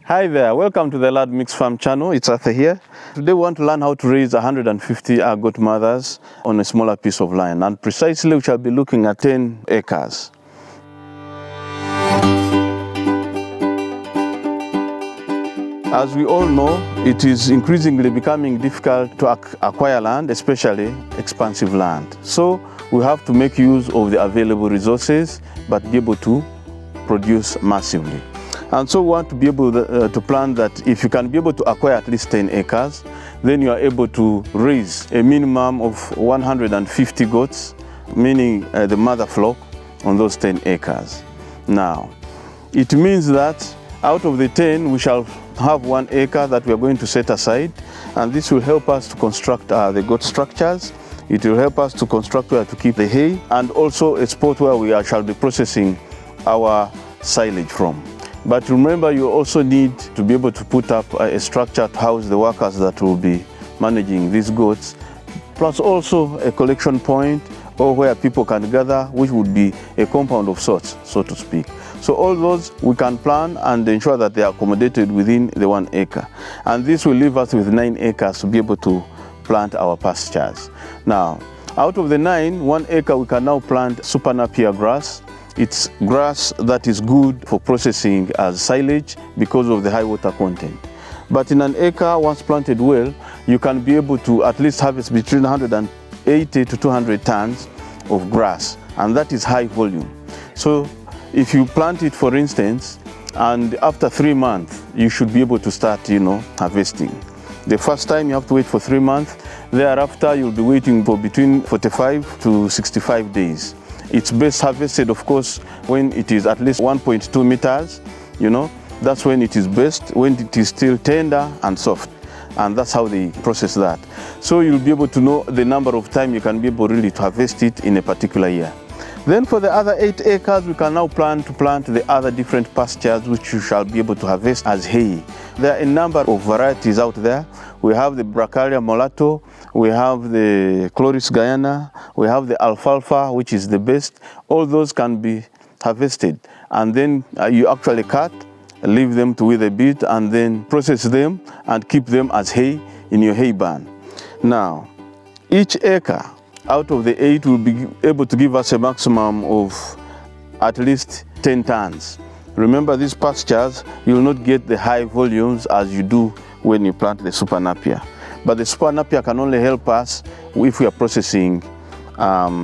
Hi there, welcome to the Lad Mix Farm channel. It's Arthur here. Today we want to learn how to raise 150 goat mothers on a smaller piece of land, and precisely we shall be looking at 10 acres. As we all know, it is increasingly becoming difficult to acquire land, especially expansive land. So we have to make use of the available resources, but be able to produce massively. And so we want to be able to plan that if you can be able to acquire at least 10 acres, then you are able to raise a minimum of 150 goats, meaning the mother flock on those 10 acres. Now, it means that out of the 10, we shall have 1 acre that we are going to set aside, and this will help us to construct the goat structures. It will help us to construct where to keep the hay, and also a spot where we shall be processing our silage from. But remember, you also need to be able to put up a structure to house the workers that will be managing these goats, plus also a collection point or where people can gather, which would be a compound of sorts, so to speak. So all those we can plan and ensure that they are accommodated within the 1 acre. And this will leave us with 9 acres to be able to plant our pastures. Now, out of the 9, 1 acre we can now plant super napier grass. It's grass that is good for processing as silage because of the high water content. But in an acre, once planted well, you can be able to at least harvest between 180 to 200 tons of grass, and that is high volume. So if you plant it, for instance, and after 3 months, you should be able to start, harvesting. The first time you have to wait for 3 months. Thereafter, you'll be waiting for between 45 to 65 days. It's best harvested, of course, when it is at least 1.2 meters, that's when it is best, when it is still tender and soft. And that's how they process that. So you'll be able to know the number of time you can be able really to harvest it in a particular year. Then for the other 8 acres, we can now plan to plant the other different pastures which you shall be able to harvest as hay. There are a number of varieties out there. We have the Bracharia Mulatto, we have the Chloris Guyana, we have the alfalfa, which is the best. All those can be harvested, and then you actually cut, leave them to wither a bit, and then process them and keep them as hay in your hay barn. Now, each acre out of the 8 will be able to give us a maximum of at least 10 tons. Remember, these pastures, you will not get the high volumes as you do when you plant the super napier. But the super napier can only help us if we are processing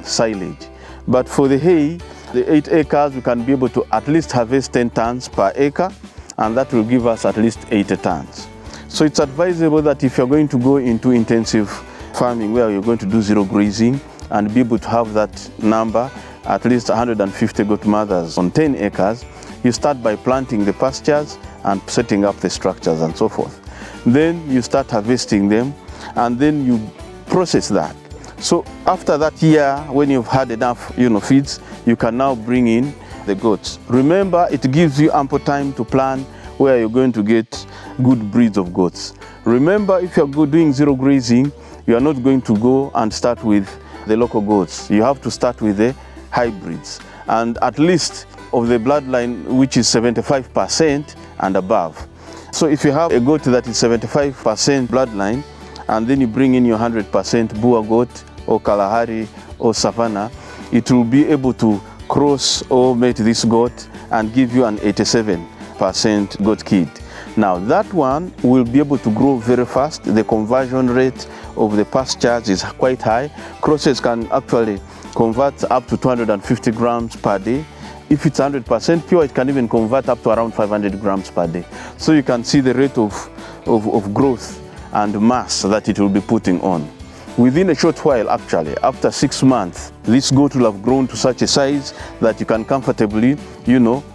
silage. But for the hay, the 8 acres, we can be able to at least harvest 10 tons per acre, and that will give us at least 80 tons. So it's advisable that if you're going to go into intensive farming where you're going to do zero grazing and be able to have that number, at least 150 goat mothers on 10 acres, you start by planting the pastures and setting up the structures and so forth. Then you start harvesting them, and then you process that. So after that year, when you've had enough feeds, you can now bring in the goats. Remember, it gives you ample time to plan where you're going to get good breeds of goats. Remember, if you're doing zero grazing, you are not going to go and start with the local goats. You have to start with the hybrids, and at least of the bloodline which is 75% and above. So if you have a goat that is 75% bloodline, and then you bring in your 100% Boer goat or Kalahari or Savannah, it will be able to cross or mate this goat and give you an 87% goat kid. Now that one will be able to grow very fast. The conversion rate of the pastures is quite high. Crosses can actually convert up to 250 grams per day. If it's 100% pure, it can even convert up to around 500 grams per day. So you can see the rate of growth and mass that it will be putting on. Within a short while, actually, after 6 months, this goat will have grown to such a size that you can comfortably,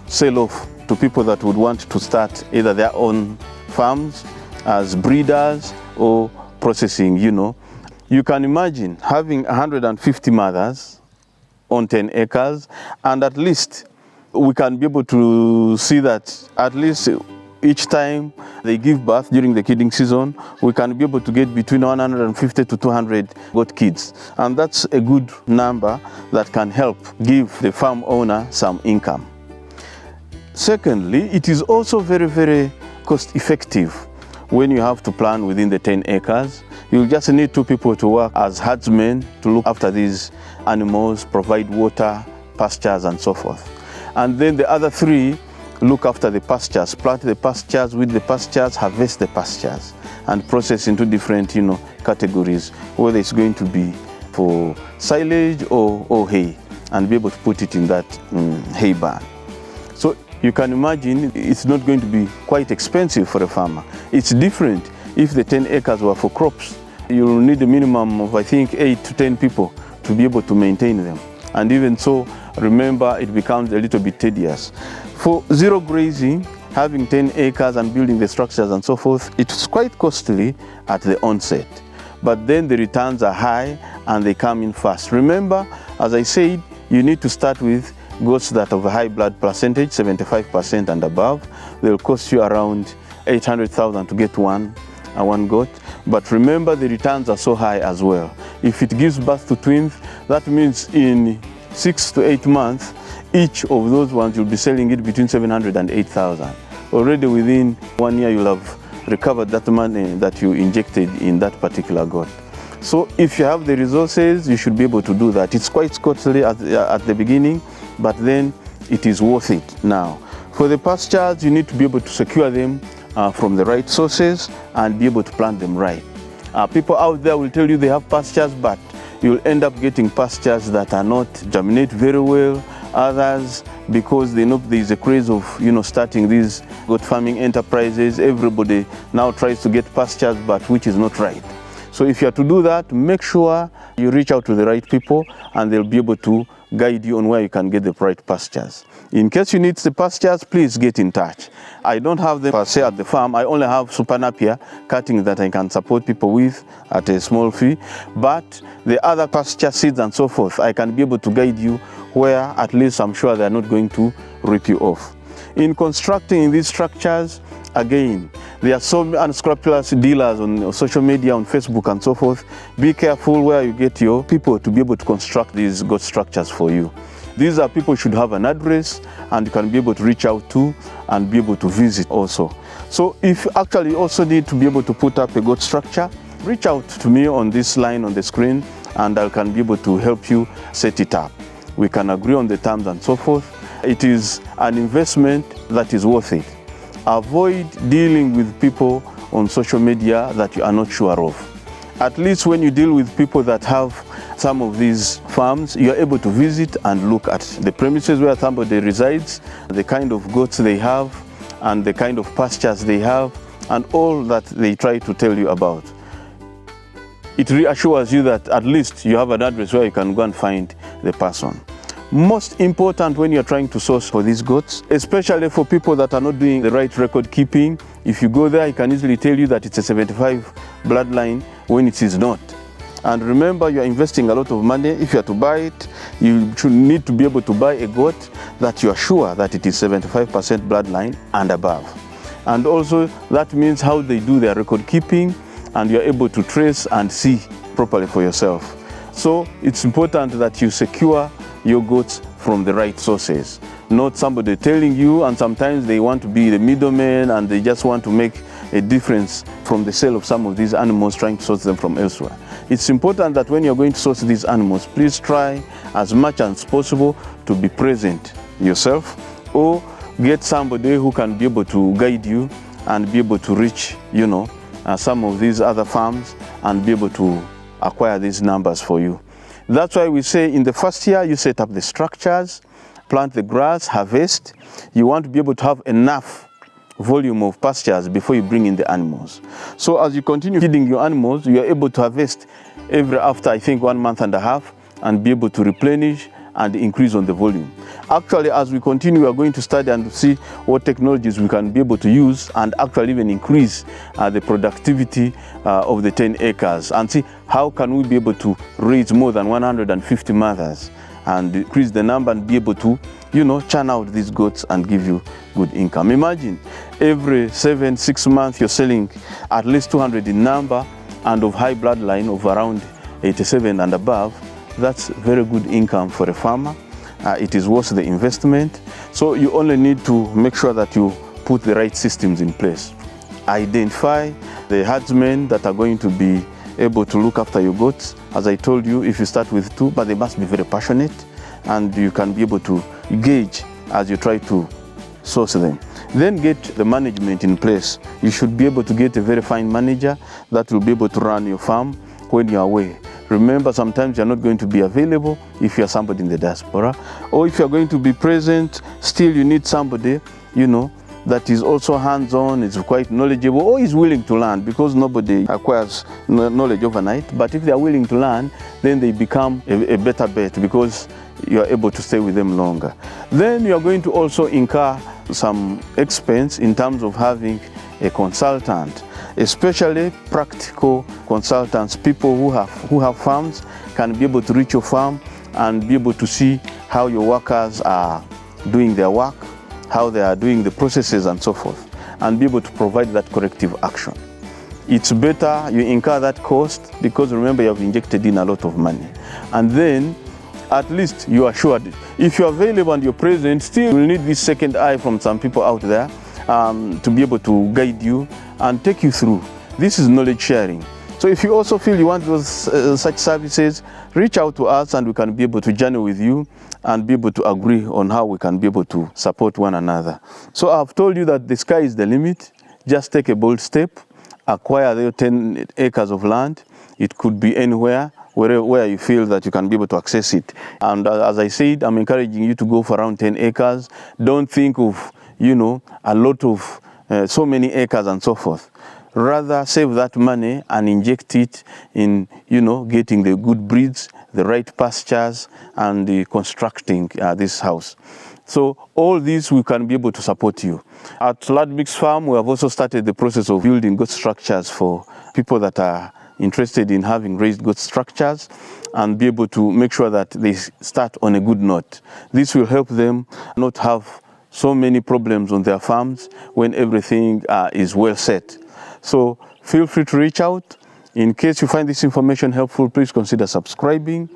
sell off to people that would want to start either their own farms as breeders or processing, You can imagine having 150 mothers on 10 acres, and at least we can be able to see that at least each time they give birth during the kidding season, we can be able to get between 150 to 200 goat kids. And that's a good number that can help give the farm owner some income. Secondly, it is also very, very cost effective when you have to plan within the 10 acres. You just need 2 people to work as herdsmen to look after these animals, provide water, pastures, and so forth. And then the other 3 look after the pastures, plant the pastures, weed the pastures, harvest the pastures, and process into different, categories, whether it's going to be for silage or hay, and be able to put it in that hay barn. So you can imagine it's not going to be quite expensive for a farmer. It's different if the 10 acres were for crops. You'll need a minimum of, I think, 8 to 10 people to be able to maintain them. And even so, remember, it becomes a little bit tedious. For zero grazing, having 10 acres and building the structures and so forth, it's quite costly at the onset. But then the returns are high and they come in fast. Remember, as I said, you need to start with goats that have a high blood percentage, 75% and above. They'll cost you around 800,000 to get one goat. But remember, the returns are so high as well. If it gives birth to twins, that means in 6 to 8 months, each of those ones you'll be selling it between 700 and 8,000. Already within 1 year, you'll have recovered that money that you injected in that particular goat. So if you have the resources, you should be able to do that. It's quite costly at the beginning, but then it is worth it now. For the pastures, you need to be able to secure them from the right sources and be able to plant them right. People out there will tell you they have pastures, but you'll end up getting pastures that are not germinate very well. Others, because they know there is a craze of starting these goat farming enterprises, everybody now tries to get pastures, but which is not right. So if you are to do that, make sure you reach out to the right people and they'll be able to guide you on where you can get the right pastures. In case you need the pastures, please get in touch. I don't have them per se at the farm. I only have super napier cutting that I can support people with at a small fee. But the other pasture seeds and so forth, I can be able to guide you where at least I'm sure they're not going to rip you off. In constructing these structures, again, there are so unscrupulous dealers on social media, on Facebook and so forth. Be careful where you get your people to be able to construct these goat structures for you. These are people who should have an address and you can be able to reach out to and be able to visit also. So if you actually also need to be able to put up a goat structure, reach out to me on this line on the screen and I can be able to help you set it up. We can agree on the terms and so forth. It is an investment that is worth it. Avoid dealing with people on social media that you are not sure of. At least when you deal with people that have some of these farms, you are able to visit and look at the premises where somebody resides, the kind of goats they have, and the kind of pastures they have, and all that they try to tell you about. It reassures you that at least you have an address where you can go and find the person. Most important when you're trying to source for these goats, especially for people that are not doing the right record keeping, if you go there, I can easily tell you that it's a 75 bloodline when it is not. And remember, you're investing a lot of money. If you are to buy it, you should need to be able to buy a goat that you are sure that it is 75% bloodline and above. And also, that means how they do their record keeping, and you're able to trace and see properly for yourself. So it's important that you secure your goats from the right sources, not somebody telling you, and sometimes they want to be the middleman and they just want to make a difference from the sale of some of these animals, trying to source them from elsewhere. It's important that when you're going to source these animals, please try as much as possible to be present yourself, or get somebody who can be able to guide you and be able to reach, some of these other farms and be able to acquire these numbers for you. That's why we say in the first year, you set up the structures, plant the grass, harvest. You want to be able to have enough volume of pastures before you bring in the animals. So as you continue feeding your animals, you are able to harvest after I think 1.5 months and be able to replenish and increase on the volume. Actually, as we continue, we are going to study and see what technologies we can be able to use and actually even increase the productivity of the 10 acres and see how can we be able to raise more than 150 mothers and increase the number and be able to, churn out these goats and give you good income. Imagine every 6 months you're selling at least 200 in number and of high bloodline of around 87 and above. That's very good income for a farmer. It is worth the investment. So you only need to make sure that you put the right systems in place. identify the herdsmen that are going to be able to look after your goats. As I told you, if you start with 2, but they must be very passionate, and you can be able to gauge as you try to source them. Then get the management in place. You should be able to get a very fine manager that will be able to run your farm when you're away. Remember, sometimes you're not going to be available if you're somebody in the diaspora, or if you're going to be present, still you need somebody, that is also hands-on, is quite knowledgeable, or is willing to learn, because nobody acquires knowledge overnight. But if they are willing to learn, then they become a better bet, because you are able to stay with them longer. Then you are going to also incur some expense in terms of having a consultant, especially practical consultants. People who have farms can be able to reach your farm and be able to see how your workers are doing their work, how they are doing the processes and so forth, and be able to provide that corrective action. It's better you incur that cost, because remember, you have injected in a lot of money. And then at least you are assured. If you're available and you're present, still you'll need this second eye from some people out there to be able to guide you and take you through. This is knowledge sharing. So if you also feel you want those such services, reach out to us and we can be able to journey with you and be able to agree on how we can be able to support one another. So I've told you that the sky is the limit. Just take a bold step, acquire the 10 acres of land. It could be anywhere, where you feel that you can be able to access it. And as I said, I'm encouraging you to go for around 10 acres. Don't think of, a lot of so many acres and so forth. Rather save that money and inject it in, getting the good breeds, the right pastures, and constructing this house. So all this we can be able to support you. At Large Mix Farm, we have also started the process of building goat structures for people that are interested in having raised goat structures, and be able to make sure that they start on a good note. This will help them not have so many problems on their farms when everything is well set. So feel free to reach out. In case you find this information helpful, please consider subscribing.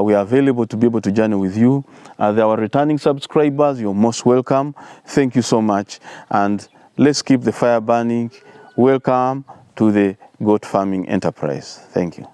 We are available to be able to journey with you. There are returning subscribers. You're most welcome. Thank you so much. And let's keep the fire burning. Welcome to the goat farming enterprise. Thank you.